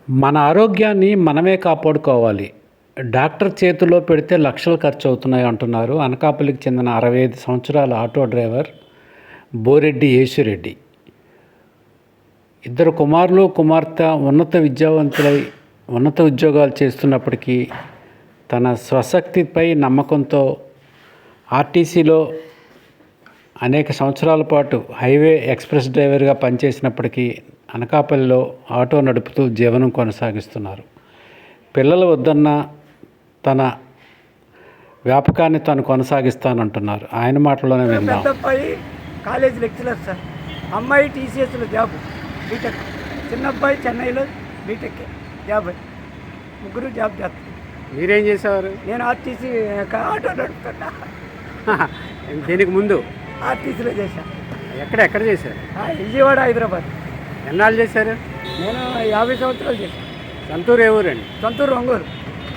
మన ఆరోగ్యాన్ని మనమే కాపాడుకోవాలి. డాక్టర్ చేతిలో పెడితే లక్షలు ఖర్చు అవుతున్నాయి అంటున్నారు అనకాపల్లికి చెందిన 65 సంవత్సరాల ఆటో డ్రైవర్ బోరెడ్డి యేసురెడ్డి. ఇద్దరు కుమారులు కుమార్తె ఉన్నత ఉద్యోగాలు చేస్తున్నప్పటికీ తన స్వశక్తిపై నమ్మకంతో ఆర్టీసీలో అనేక సంవత్సరాల పాటు హైవే ఎక్స్ప్రెస్ డ్రైవర్గా పనిచేసినప్పటికీ అనకాపల్లిలో ఆటో నడుపుతూ జీవనం కొనసాగిస్తున్నారు. పిల్లలు వద్దన్న తన వ్యాపకాన్ని తాను కొనసాగిస్తానంటున్నారు. ఆయన మాటల్లోనే విందాం. పెద్ద అబ్బాయి కాలేజ్ లెక్చరర్ సార్, అమ్మాయి టీసీఎస్లో జాబ్ బీటెక్, చిన్న అబ్బాయి చెన్నైలో బీటెక్ జాబ్, ముగ్గురు జాబ్ చేస్తారు. మీరేం చేసేవారు? నేను ఆర్టీసీ ఆటో నడుపుతున్నా. దీనికి ముందు ఆర్టీసీలో చేశాను. ఎక్కడ చేశారు? విజయవాడ, హైదరాబాద్. ఎన్నాళ్ళు చేశారు? నేను 50 సంవత్సరాలు చేశాను. సొంతూరు ఏ ఊరండి? సొంతూరు ఒంగోలు.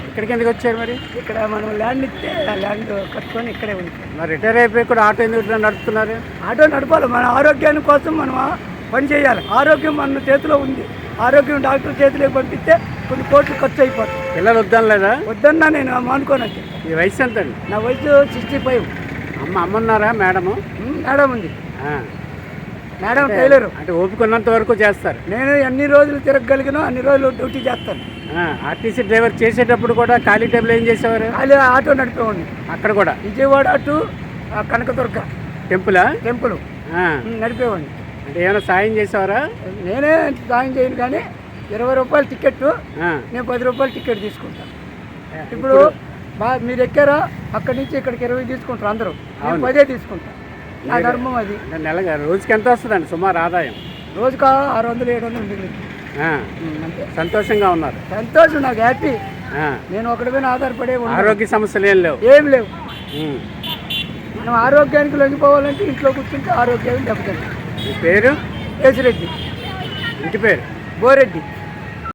ఇక్కడికి ఎందుకు వచ్చారు మరి? ఇక్కడ మనం ల్యాండ్ ఇస్తే ల్యాండ్ కట్టుకొని ఇక్కడే ఉంది. మరి రిటైర్ అయిపోయి కూడా ఆటో ఎందుకు నడుపుతున్నారు? ఆటో నడపాలి, మన ఆరోగ్యాన్ని కోసం మనం పని చేయాలి. ఆరోగ్యం మన చేతిలో ఉంది. ఆరోగ్యం డాక్టర్ చేతిలోకి పంపిస్తే కొన్ని కోట్లు ఖర్చు అయిపోతుంది. పిల్లలు వద్దనలేదా? వద్దన్నా నేను మానుకోనొచ్చు. మీ వయసు ఎంత అండి? నా వయసు 65. అమ్మన్నారా మేడము? మేడం ఉంది. Madam tailor. అంటే ఓపికన్నంత వరకు చేస్తారు. నేను ఎన్ని రోజులు తిరగగలిగినో అన్ని రోజులు డ్యూటీ చేస్తాను. ఆర్టీసీ డ్రైవర్ చేసేటప్పుడు కూడా ఖాళీ టైంలో ఏం చేసేవారు? ఖాళీ ఆటో నడిపేవాడిని. అక్కడ కూడా విజయవాడ టు కనకదుర్గ టెంపుల్ నడిపేవాడిని. అంటే ఏమైనా సాయం చేసేవారా? నేనే సాయం చేయను, కానీ 20 రూపాయలు టికెట్, నేను 10 రూపాయలు టికెట్ తీసుకుంటాను. ఇప్పుడు మీరు ఎక్కారా, అక్కడి నుంచి ఇక్కడికి 20 తీసుకుంటారు అందరూ, నేను 10 తీసుకుంటాను. నా ధర్మం అది. నెలగా రోజుకి ఎంత వస్తుందండి సుమారు ఆదాయం? రోజుకు 600-700 మిగిలింది. అంతే. సంతోషంగా ఉన్నారు? సంతోషం, నాకు హ్యాపీ. నేను ఒకటి మీద ఆధారపడే. ఆరోగ్య సమస్యలు ఏం లేవు. మనం ఆరోగ్యానికి లొంగిపోవాలంటే ఇంట్లో కూర్చుంటే ఆరోగ్యాన్ని దెబ్బతింటాం. మీ పేరు? యేసురెడ్డి. ఇంటి పేరు? బోరెడ్డి.